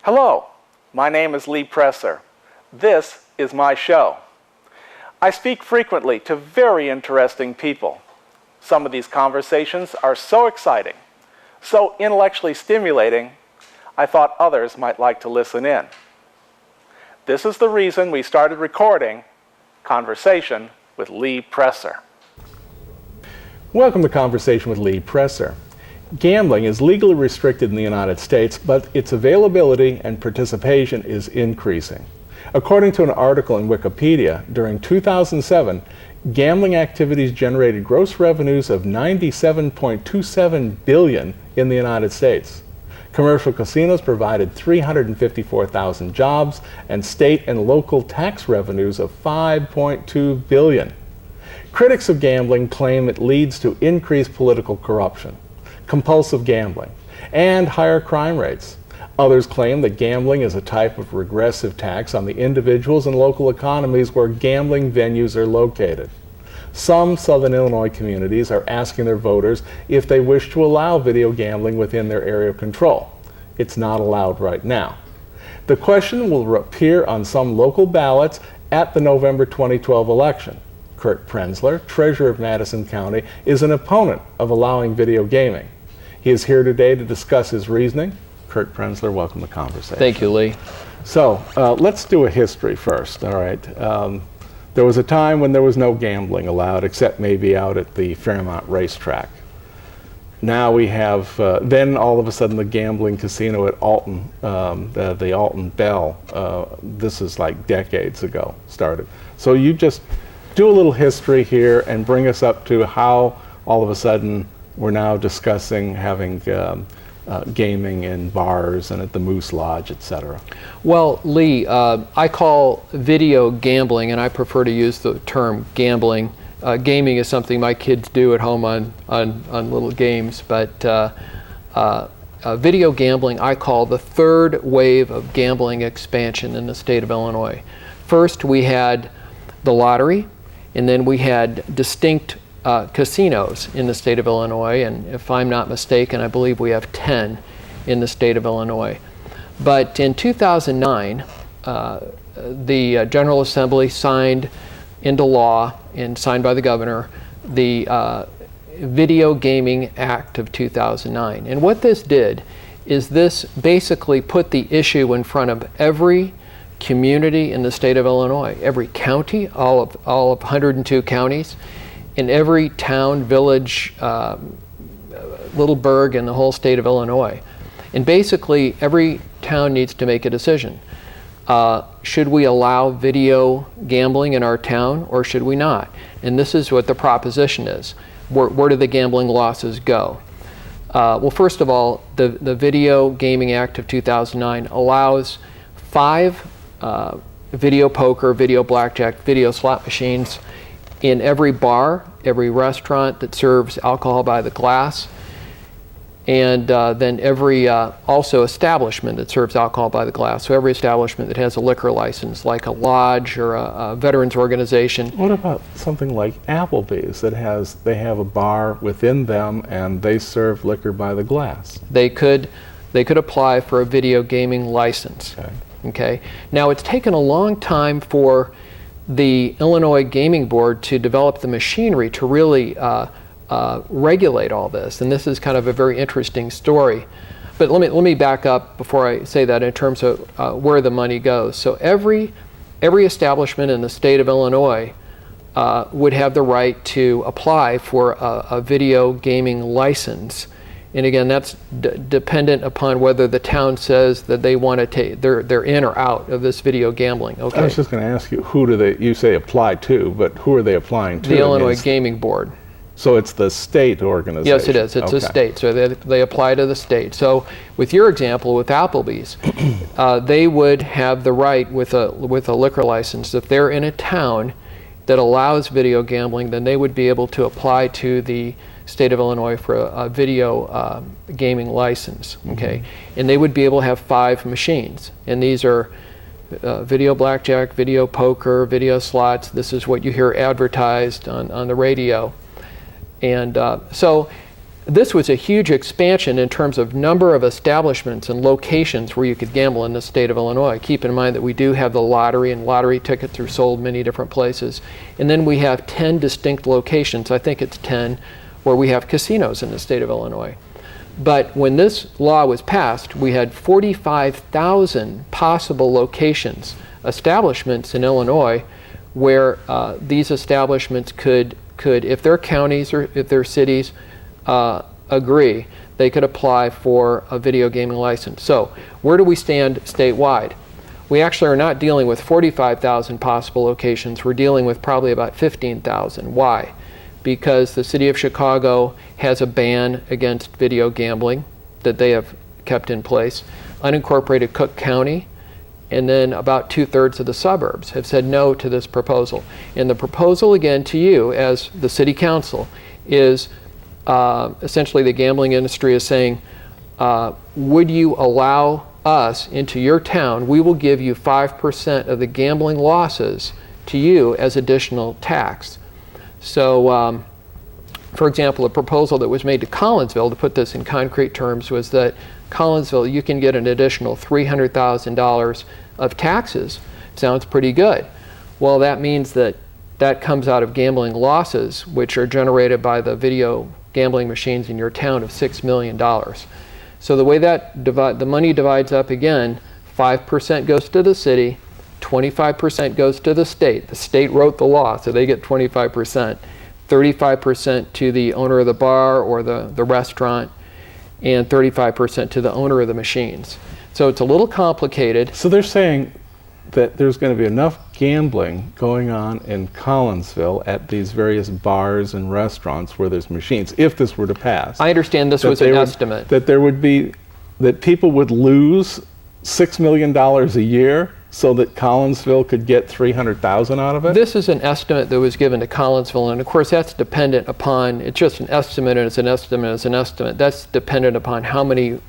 Hello, my name is Lee Prenzler. This is my show. I speak frequently to very interesting people. Some of these conversations are so exciting, so intellectually stimulating, I thought others might like to listen in. This is the reason we started recording Conversation with Lee Prenzler. Welcome to Conversation with Lee Prenzler. Gambling is legally restricted in the United States, but its availability and participation is increasing. According to an article in Wikipedia, during 2007, gambling activities generated gross revenues of $97.27 billion in the United States. Commercial casinos provided 354,000 jobs and state and local tax revenues of $5.2 billion. Critics of gambling claim it leads to increased political corruption, compulsive gambling, and higher crime rates. Others claim that gambling is a type of regressive tax on the individuals and local economies where gambling venues are located. Some Southern Illinois communities are asking their voters if they wish to allow video gambling within their area of control. It's not allowed right now. The question will appear on some local ballots at the November 2012 election. Kurt Prenzler, treasurer of Madison County, is an opponent of allowing video gaming. He is here today to discuss his reasoning. Kurt Prenzler, welcome to Conversation. Thank you, Lee. So let's do a history first, all right? There was a time when there was no gambling allowed, except maybe out at the Fairmount racetrack. Now we have, then all of a sudden the gambling casino at Alton, the Alton Bell, this is like decades ago, started. So you just do a little history here and bring us up to how all of a sudden we're now discussing having gaming in bars and at the Moose Lodge, etc. Well, Lee, I call video gambling, and I prefer to use the term gambling. Gaming is something my kids do at home on little games, but video gambling I call the third wave of gambling expansion in the state of Illinois. First, we had the lottery, and then we had distinct casinos in the state of Illinois, and if I'm not mistaken, I believe we have 10 in the state of Illinois. But in 2009, the General Assembly signed into law and signed by the governor the Video Gaming Act of 2009. And what this did is this basically put the issue in front of every community in the state of Illinois, every county, all of 102 counties, in every town, village, little burg in the whole state of Illinois. And basically, every town needs to make a decision. Should we allow video gambling in our town, or should we not? And this is what the proposition is. Where do the gambling losses go? Well, first of all, the Video Gaming Act of 2009 allows 5 video poker, video blackjack, video slot machines in every bar, every restaurant that serves alcohol by the glass, and then every also establishment that serves alcohol by the glass. So every establishment that has a liquor license, like a lodge or a veterans organization. What about something like Applebee's that they have a bar within them and they serve liquor by the glass? They could apply for a video gaming license. Okay. Now, it's taken a long time for the Illinois Gaming Board to develop the machinery to really regulate all this, and this is kind of a very interesting story. But let me back up before I say that in terms of where the money goes. So every establishment in the state of Illinois would have the right to apply for a video gaming license. And again, that's dependent upon whether the town says that they want to take, they're in or out of this video gambling. Okay. I was just going to ask you, who do you say apply to, but who are they applying to? The Illinois Gaming Board. So it's the state organization? Yes, it is. It's a state. So they apply to the state. So with your example with Applebee's, they would have the right with a liquor license. If they're in a town that allows video gambling, then they would be able to apply to the state of Illinois for a video gaming license, okay? And they would be able to have 5 machines. And these are video blackjack, video poker, video slots. This is what you hear advertised on the radio. And so this was a huge expansion in terms of number of establishments and locations where you could gamble in the state of Illinois. Keep in mind that we do have the lottery, and lottery tickets are sold many different places. And then we have 10 distinct locations, I think it's 10, where we have casinos in the state of Illinois. But when this law was passed, we had 45,000 possible locations, establishments in Illinois, where these establishments could, if their counties or if their cities agree, they could apply for a video gaming license. So where do we stand statewide? We actually are not dealing with 45,000 possible locations. We're dealing with probably about 15,000. Why? Because the city of Chicago has a ban against video gambling that they have kept in place. Unincorporated Cook County, and then about 2/3 of the suburbs have said no to this proposal. And the proposal, again, to you as the city council is essentially the gambling industry is saying, would you allow us into your town? We will give you 5% of the gambling losses to you as additional tax. So, for example, a proposal that was made to Collinsville, to put this in concrete terms, was that Collinsville, you can get an additional $300,000 of taxes. Sounds pretty good. Well, that means that that comes out of gambling losses, which are generated by the video gambling machines in your town of $6 million. So the way that the money divides up again, 5% goes to the city, 25% goes to the state. The state wrote the law, so they get 25%. 35% to the owner of the bar or the restaurant, and 35% to the owner of the machines. So it's a little complicated. So they're saying that there's going to be enough gambling going on in Collinsville at these various bars and restaurants where there's machines, if this were to pass. I understand this was an estimate. That people would lose $6 million a year so that Collinsville could get $300,000 out of it? This is an estimate that was given to Collinsville, and of course that's dependent upon, it's just an estimate, and it's an estimate, it's an estimate. That's dependent upon how many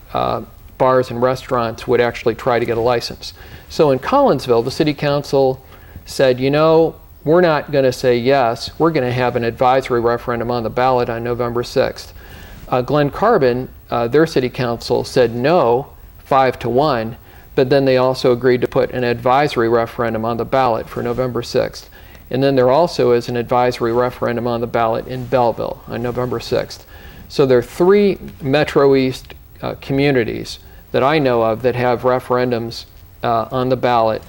bars and restaurants would actually try to get a license. So in Collinsville, the city council said, you know, we're not going to say yes, we're going to have an advisory referendum on the ballot on November 6th. Glen Carbon, their city council said no, 5-1, but then they also agreed to put an advisory referendum on the ballot for November 6th. And then there also is an advisory referendum on the ballot in Belleville on November 6th. So there are 3 Metro East communities that I know of that have referendums on the ballot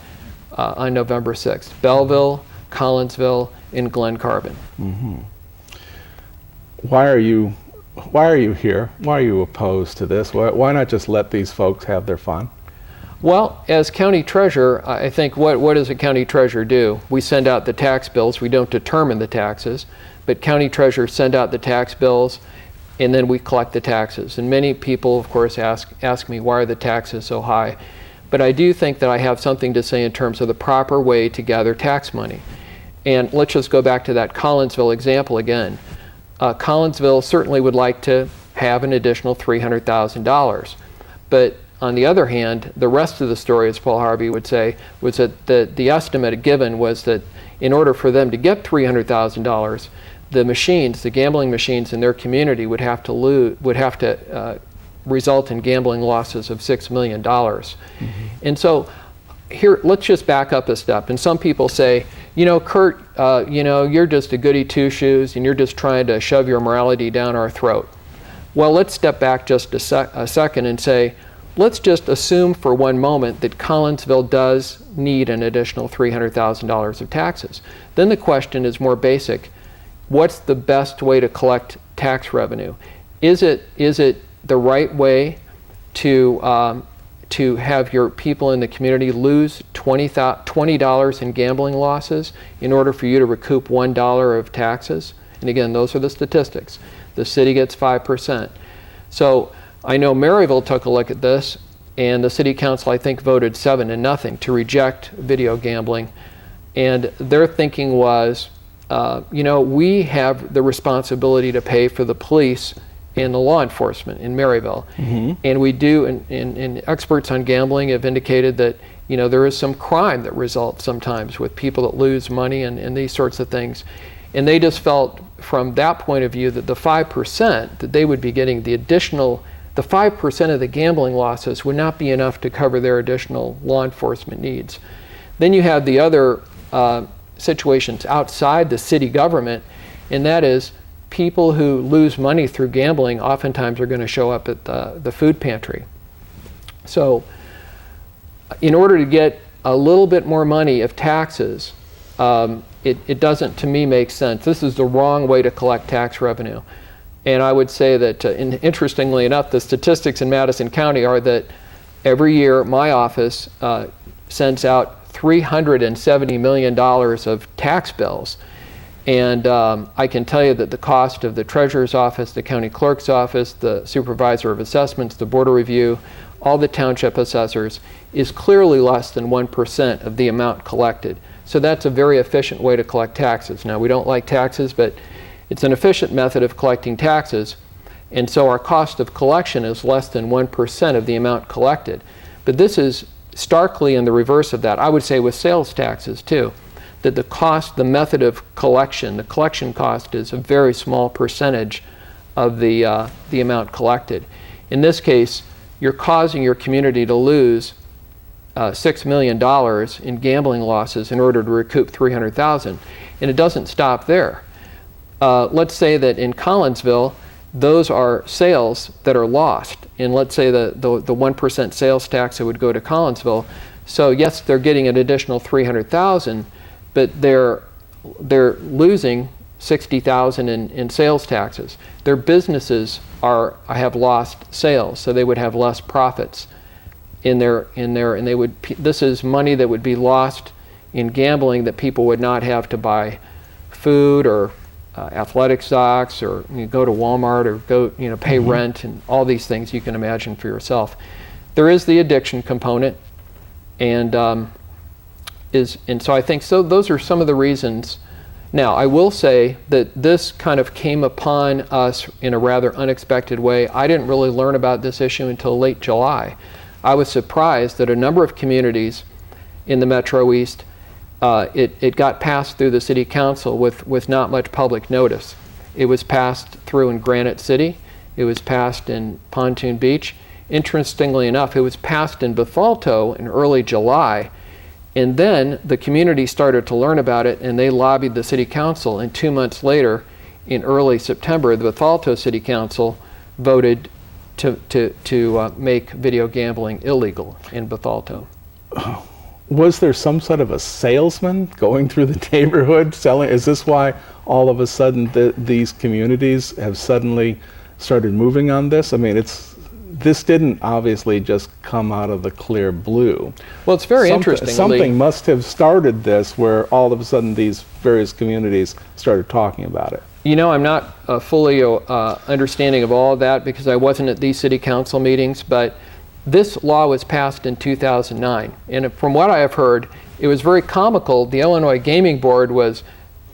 on November 6th. Belleville, Collinsville, and Glen Carbon. Mm-hmm. Why are you here? Why are you opposed to this? Why not just let these folks have their fun? Well, as county treasurer, I think what does a county treasurer do? We send out the tax bills. We don't determine the taxes, but county treasurers send out the tax bills, and then we collect the taxes. And many people, of course, ask me, why are the taxes so high? But I do think that I have something to say in terms of the proper way to gather tax money. And let's just go back to that Collinsville example again. Collinsville certainly would like to have an additional $300,000. But on the other hand, the rest of the story, as Paul Harvey would say, was that the estimate given was that in order for them to get $300,000, the machines, the gambling machines in their community would have to result in gambling losses of $6 million. Mm-hmm. And so here, let's just back up a step. And some people say, you know, Kurt, you're just a goody two-shoes and you're just trying to shove your morality down our throat. Well, let's step back just a second and say, let's just assume for one moment that Collinsville does need an additional $300,000 of taxes. Then the question is more basic. What's the best way to collect tax revenue? Is it the right way to have your people in the community lose $20 in gambling losses in order for you to recoup $1 of taxes? And again, those are the statistics. The city gets 5%. So I know Maryville took a look at this, and the city council, I think, voted 7-0 to reject video gambling. And their thinking was, we have the responsibility to pay for the police and the law enforcement in Maryville. Mm-hmm. And we do, and experts on gambling have indicated that, there is some crime that results sometimes with people that lose money and these sorts of things. And they just felt from that point of view that the 5% that they would be getting, the 5% of the gambling losses would not be enough to cover their additional law enforcement needs. Then you have the other situations outside the city government, and that is people who lose money through gambling oftentimes are going to show up at the food pantry. So in order to get a little bit more money of taxes, it doesn't, to me, make sense. This is the wrong way to collect tax revenue. And I would say that, interestingly enough, the statistics in Madison County are that every year my office sends out $370 million of tax bills. And I can tell you that the cost of the treasurer's office, the county clerk's office, the supervisor of assessments, the board of review, all the township assessors is clearly less than 1% of the amount collected. So that's a very efficient way to collect taxes. Now, we don't like taxes, but it's an efficient method of collecting taxes. And so our cost of collection is less than 1% of the amount collected. But this is starkly in the reverse of that. I would say with sales taxes too, that the method of collection, the collection cost is a very small percentage of the amount collected. In this case, you're causing your community to lose $6 million in gambling losses in order to recoup $300,000. And it doesn't stop there. Let's say that in Collinsville, those are sales that are lost. And let's say the 1% sales tax that would go to Collinsville. So yes, they're getting an additional $300,000, but they're losing $60,000 in sales taxes. Their businesses have lost sales, so they would have less profits in their and this is money that would be lost in gambling that people would not have to buy food or athletic socks, or go to Walmart, or go pay rent, and all these things you can imagine for yourself. There is the addiction component, and so I think those are some of the reasons. Now, I will say that this kind of came upon us in a rather unexpected way. I didn't really learn about this issue until late July. I was surprised that a number of communities in the Metro East, it got passed through the city council with not much public notice. It was passed through in Granite City. It was passed in Pontoon Beach. Interestingly enough, it was passed in Bethalto in early July. And then the community started to learn about it, and they lobbied the city council. And 2 months later, in early September, the Bethalto City Council voted to make video gambling illegal in Bethalto. Was there some sort of a salesman going through the neighborhood selling? Is this why all of a sudden these communities have suddenly started moving on this? I mean, this didn't obviously just come out of the clear blue. Well, it's very interesting. Something must have started this, where all of a sudden these various communities started talking about it. I'm not fully understanding of all of that because I wasn't at these city council meetings, but this law was passed in 2009. And from what I have heard, it was very comical. The Illinois Gaming Board was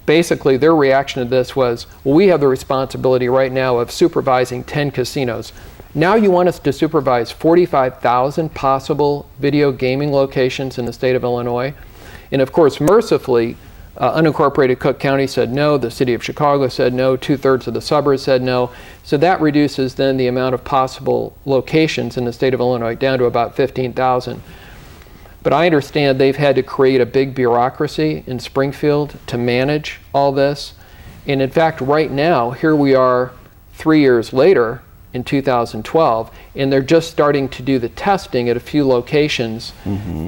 basically, their reaction to this was, well, we have the responsibility right now of supervising 10 casinos. Now you want us to supervise 45,000 possible video gaming locations in the state of Illinois? And of course, mercifully, unincorporated Cook County said no, the city of Chicago said no, 2/3 of the suburbs said no. So that reduces then the amount of possible locations in the state of Illinois down to about 15,000. But I understand they've had to create a big bureaucracy in Springfield to manage all this. And in fact, right now, here we are 3 years later, in 2012, and they're just starting to do the testing at a few locations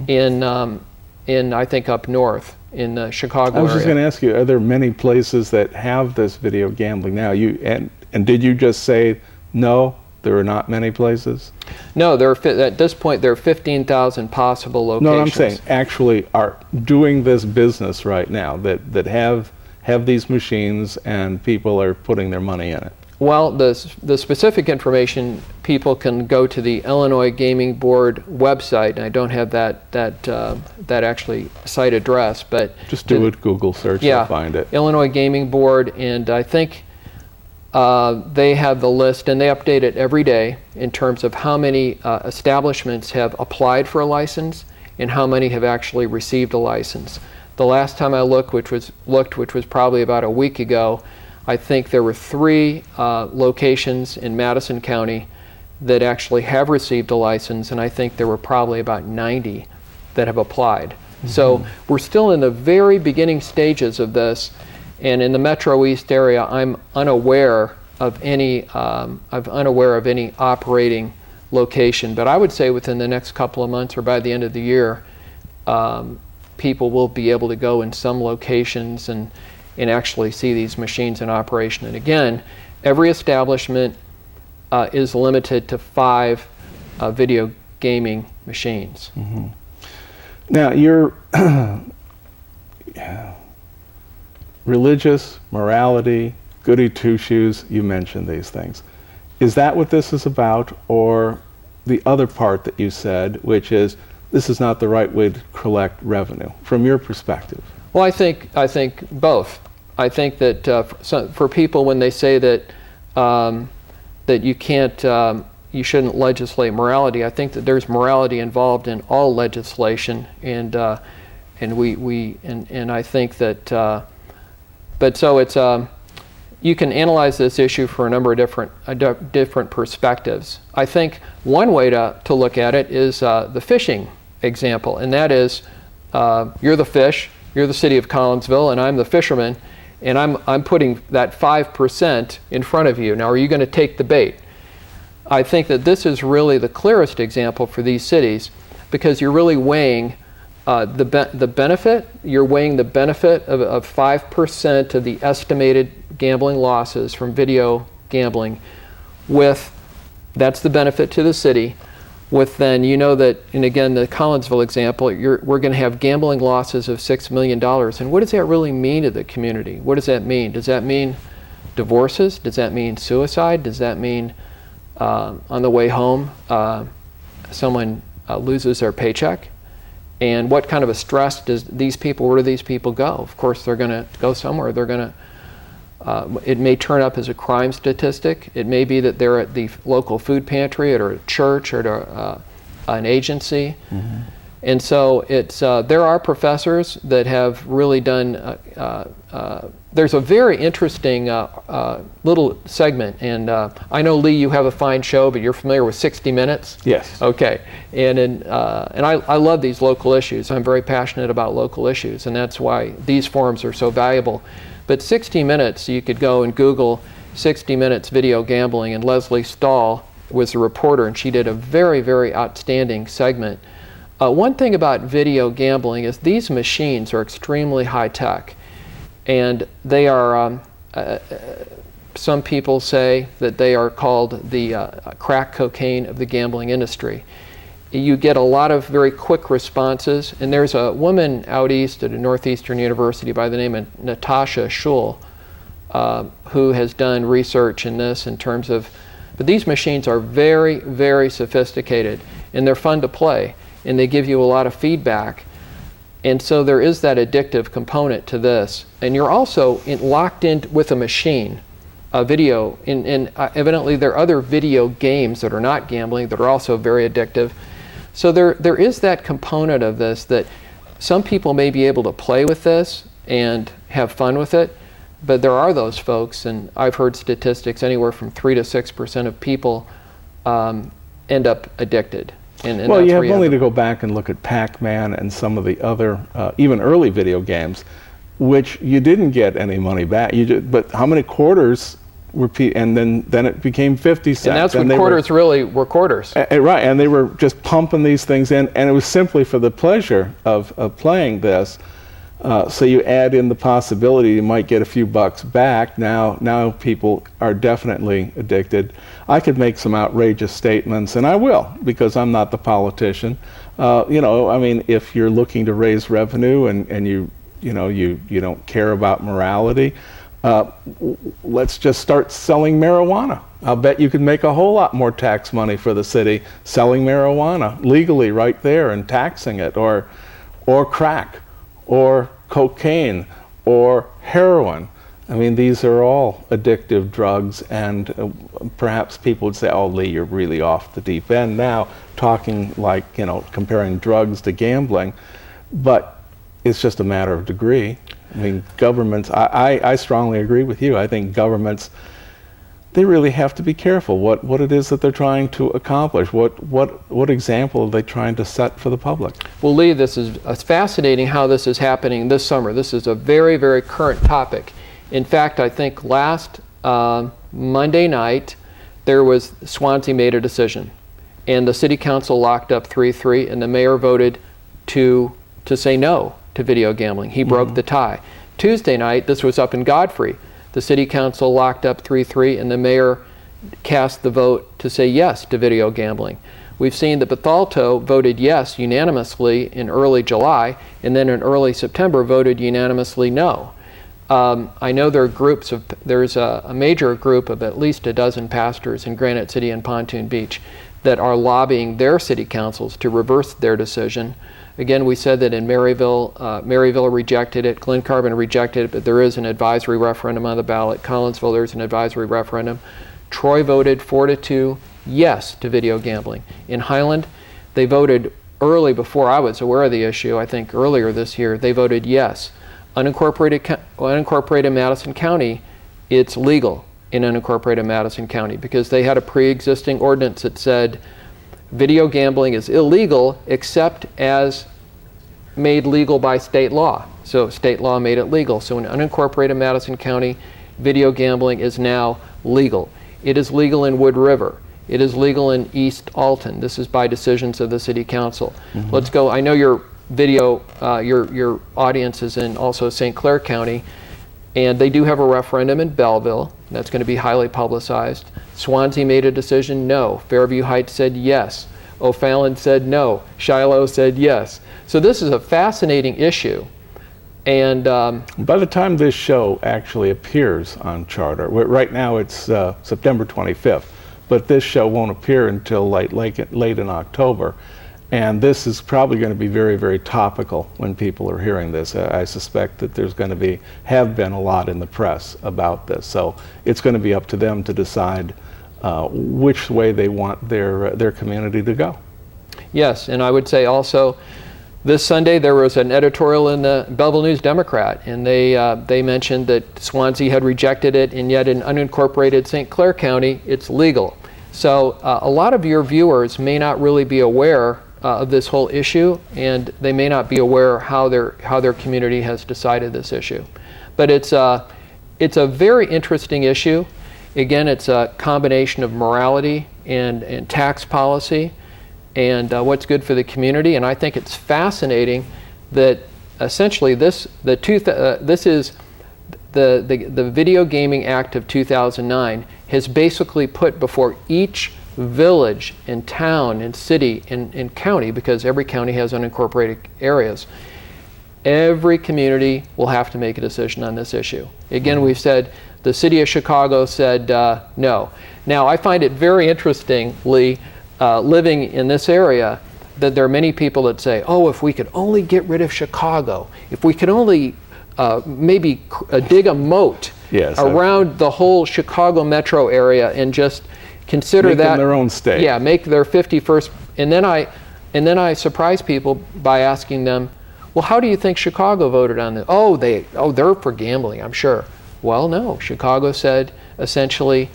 in I think up north in the Chicago area. I was just going to ask you, are there many places that have this video gambling now? And did you just say no? There are not many places? No, at this point there are 15,000 possible locations. No, I'm saying actually are doing this business right now that have these machines and people are putting their money in it. Well, the specific information, people can go to the Illinois Gaming Board website, and I don't have that actually site address, but just do a Google search and find it. Illinois Gaming Board, and I think they have the list, and they update it every day in terms of how many establishments have applied for a license and how many have actually received a license. The last time I looked, which was probably about a week ago, I think there were 3 locations in Madison County that actually have received a license, and I think there were probably about 90 that have applied. So we're still in the very beginning stages of this, and in the Metro East area, I'm unaware of any operating location. But I would say within the next couple of months or by the end of the year, people will be able to go in some locations and actually see these machines in operation. And again, every establishment is limited to 5 video gaming machines. Now, your religious, morality, goody two-shoes, you mentioned these things. Is that what this is about, or the other part that you said, which is this is not the right way to collect revenue, from your perspective? Well, I think both. I think that for people, when they say that that you shouldn't legislate morality, I think that there's morality involved in all legislation, and I think that. But so it's you can analyze this issue for a number of different perspectives. I think one way to look at it is the fishing example, and that is you're the fish, you're the city of Collinsville, and I'm the fisherman, and I'm putting that 5% in front of you. Now, are you going to take the bait? I think that this is really the clearest example for these cities, because you're really weighing the benefit. You're weighing the benefit of 5% of the estimated gambling losses from video gambling with, that's the benefit to the city, with then, you know that, and again, the Collinsville example, we're going to have gambling losses of $6 million. And what does that really mean to the community? What does that mean? Does that mean divorces? Does that mean suicide? Does that mean on the way home someone loses their paycheck? And what kind of a stress does these people, where do these people go? Of course, they're going to go somewhere. They're going to, it may turn up as a crime statistic. It may be that they're at the local food pantry or a church or at an agency. And so it's, there are professors that have really done, there's a very interesting little segment, and I know, Lee, you have a fine show, but you're familiar with 60 Minutes? Yes. Okay, and I love these local issues. I'm very passionate about local issues, and that's why these forums are so valuable. But 60 Minutes, you could go and Google 60 Minutes video gambling, and Leslie Stahl was the reporter, and she did a very, very outstanding segment. One thing about video gambling is these machines are extremely high tech, and they are, some people say that they are called the crack cocaine of the gambling industry. You get a lot of very quick responses, and there's a woman out east at a Northeastern university by the name of Natasha Schul who has done research in this in terms of, but these machines are very, very sophisticated, and they're fun to play, and they give you a lot of feedback. And so there is that addictive component to this. And you're also locked in with a machine, a video, and evidently there are other video games that are not gambling that are also very addictive. So there is that component of this that some people may be able to play with this and have fun with it, but there are those folks, and I've heard statistics anywhere from 3 to 6% of people end up addicted. And well, you have only to go back and look at Pac-Man and some of the other, even early video games, which you didn't get any money back. But how many quarters were, and then it became 50 cents. And that's when quarters really were quarters. Right, and they were just pumping these things in, and it was simply for the pleasure of playing this. So you add in the possibility you might get a few bucks back. Now people are definitely addicted. I could make some outrageous statements, and I will, because I'm not the politician. You know, I mean, if you're looking to raise revenue and you don't care about morality, let's just start selling marijuana. I'll bet you could make a whole lot more tax money for the city selling marijuana legally right there and taxing it, or crack, or cocaine, or heroin. I mean, these are all addictive drugs, and perhaps people would say, oh, Lee, you're really off the deep end now, talking like, comparing drugs to gambling. But it's just a matter of degree. I mean, governments, I strongly agree with you. I think governments, they really have to be careful what it is that they're trying to accomplish. What example are they trying to set for the public? Well, Lee, it's fascinating how this is happening this summer. This is a very, very current topic. In fact, I think last Monday night, Swansea made a decision, and the city council locked up 3-3, and the mayor voted to say no to video gambling. He broke the tie. Tuesday night, this was up in Godfrey. The city council locked up 3-3, and the mayor cast the vote to say yes to video gambling. We've seen that Bethalto voted yes unanimously in early July, and then in early September voted unanimously no. I know there's a major group of at least a dozen pastors in Granite City and Pontoon Beach that are lobbying their city councils to reverse their decision. Again, we said that in Maryville rejected it, Glen Carbon rejected it, but there is an advisory referendum on the ballot. Collinsville, there's an advisory referendum. Troy voted 4-2 yes to video gambling. In Highland, they voted early before I was aware of the issue, I think earlier this year, they voted yes. Unincorporated Madison County, it's legal in unincorporated Madison County because they had a pre-existing ordinance that said video gambling is illegal except as made legal by state law. So state law made it legal. So in unincorporated Madison County, video gambling is now legal. It is legal in Wood River. It is legal in East Alton. This is by decisions of the city council. Let's go. I know your video, your audience is in also St. Clair County, and they do have a referendum in Belleville. That's going to be highly publicized. Swansea made a decision, no. Fairview Heights said yes. O'Fallon said no. Shiloh said yes. So this is a fascinating issue. And by the time this show actually appears on Charter, right now it's September 25th, but this show won't appear until late in October. And this is probably going to be very, very topical when people are hearing this. I suspect that there's going to have been a lot in the press about this. So it's going to be up to them to decide which way they want their community to go. Yes, and I would say also, this Sunday there was an editorial in the Belleville News Democrat, and they mentioned that Swansea had rejected it, and yet in unincorporated St. Clair County, it's legal. So a lot of your viewers may not really be aware of this whole issue, and they may not be aware how their community has decided this issue. But it's a very interesting issue. Again, it's a combination of morality and tax policy and what's good for the community. And I think it's fascinating that essentially this is the Video Gaming Act of 2009 has basically put before each village and town and city and county, because every county has unincorporated areas, every community will have to make a decision on this issue. Again, we've said the city of Chicago said no. Now, I find it very interesting, Lee, living in this area, that there are many people that say, oh, if we could only get rid of Chicago, if we could only maybe dig a moat around the whole Chicago metro area and just consider make that them their own state. Yeah, make their 51st. And then I surprise people by asking them, well, how do you think Chicago voted on this? Oh, they're for gambling, I'm sure. Well, no, Chicago said essentially,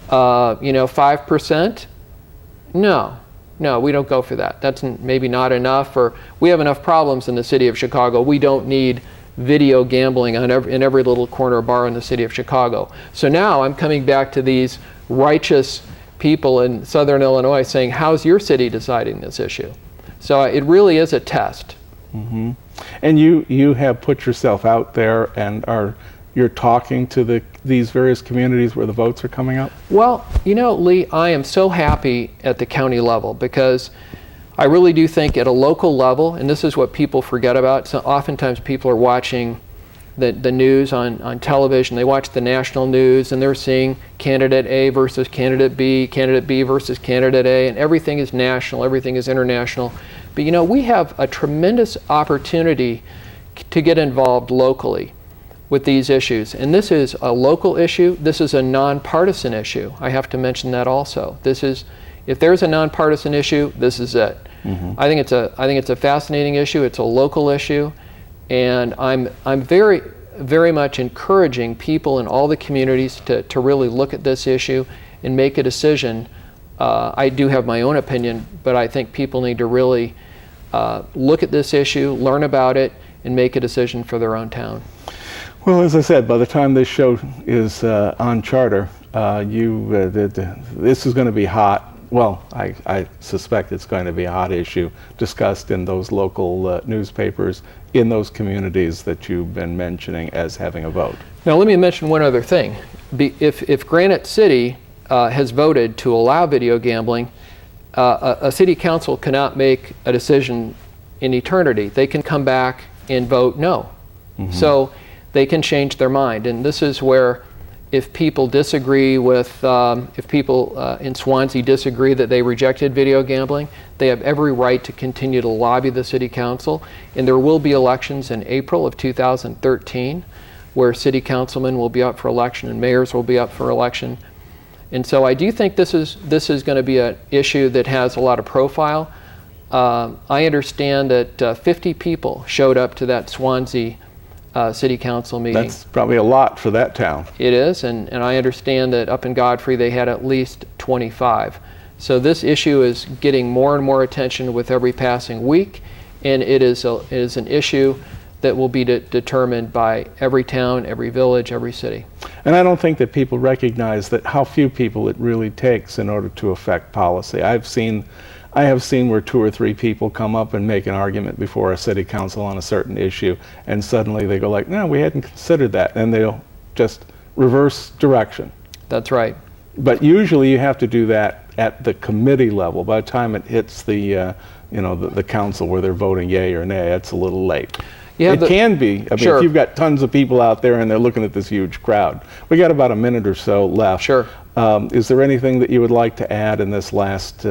5%. No, we don't go for that. That's maybe not enough, or we have enough problems in the city of Chicago. We don't need video gambling in every little corner bar in the city of Chicago. So now I'm coming back to these righteous people in Southern Illinois saying, how's your city deciding this issue? So it really is a test. Mm-hmm. And you have put yourself out there and you're talking to these various communities where the votes are coming up? Well, Lee, I am so happy at the county level, because I really do think at a local level, and this is what people forget about, so oftentimes people are watching the news on television, they watch the national news, and they're seeing candidate A versus candidate B versus candidate A, and everything is national, everything is international. But we have a tremendous opportunity to get involved locally with these issues. And this is a local issue, this is a nonpartisan issue. I have to mention that also. If there's a nonpartisan issue, this is it. Mm-hmm. I think it's a fascinating issue. It's a local issue, and I'm very, very much encouraging people in all the communities to really look at this issue and make a decision. I do have my own opinion, but I think people need to really look at this issue, learn about it, and make a decision for their own town. Well, as I said, by the time this show is on Charter, this is going to be hot. Well, I suspect it's going to be a hot issue discussed in those local newspapers in those communities that you've been mentioning as having a vote. Now, let me mention one other thing. If Granite City has voted to allow video gambling, a city council cannot make a decision in eternity. They can come back and vote no. Mm-hmm. So they can change their mind. And this is where, if people disagree with, if people in Swansea disagree that they rejected video gambling, they have every right to continue to lobby the city council. And there will be elections in April of 2013 where city councilmen will be up for election and mayors will be up for election. And so I do think this is going to be an issue that has a lot of profile. I understand that 50 people showed up to that Swansea city council meeting. That's probably a lot for that town. It is, and I understand that up in Godfrey they had at least 25. So this issue is getting more and more attention with every passing week, and it is an issue that will be determined by every town, every village, every city. And I don't think that people recognize that how few people it really takes in order to affect policy. I have seen where 2 or 3 people come up and make an argument before a city council on a certain issue, and suddenly they go like, no, we hadn't considered that, and they'll just reverse direction. That's right. But usually you have to do that at the committee level. By the time it hits the council where they're voting yay or nay, it's a little late. It can be. I mean, sure. If you've got tons of people out there and they're looking at this huge crowd. We got about a minute or so left. Sure. Is there anything that you would like to add in this last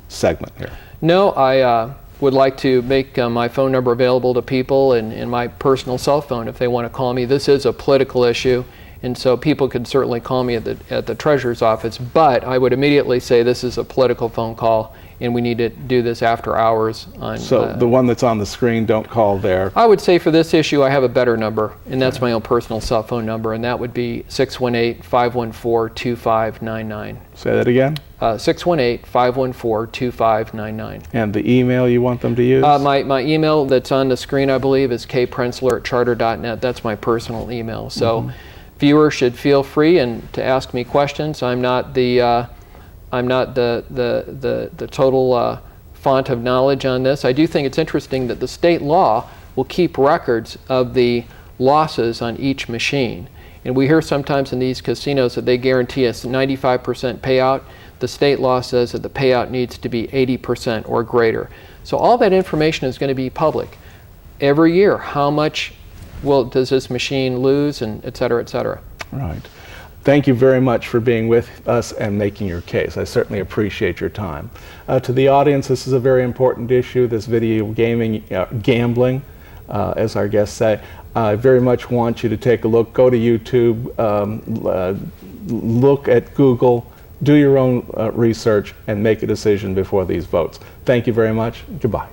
segment here? No, I would like to make my phone number available to people and my personal cell phone if they want to call me. This is a political issue, and so people could certainly call me at the treasurer's office, but I would immediately say this is a political phone call, and we need to do this after hours. So the one that's on the screen, don't call there. I would say for this issue I have a better number, and that's my own personal cell phone number, and that would be 618-514-2599. Say that again? 618-514-2599. And the email you want them to use? My email that's on the screen, I believe, is kprenzler@charter.net. That's my personal email. So viewers should feel free and to ask me questions. I'm not the total font of knowledge on this. I do think it's interesting that the state law will keep records of the losses on each machine. And we hear sometimes in these casinos that they guarantee us 95% payout. The state law says that the payout needs to be 80% or greater. So all that information is going to be public. Every year, how much does this machine lose, and et cetera, et cetera. Right. Thank you very much for being with us and making your case. I certainly appreciate your time. To the audience, this is a very important issue, this video gambling, as our guests say. I very much want you to take a look. Go to YouTube, look at Google, do your own research, and make a decision before these votes. Thank you very much. Goodbye.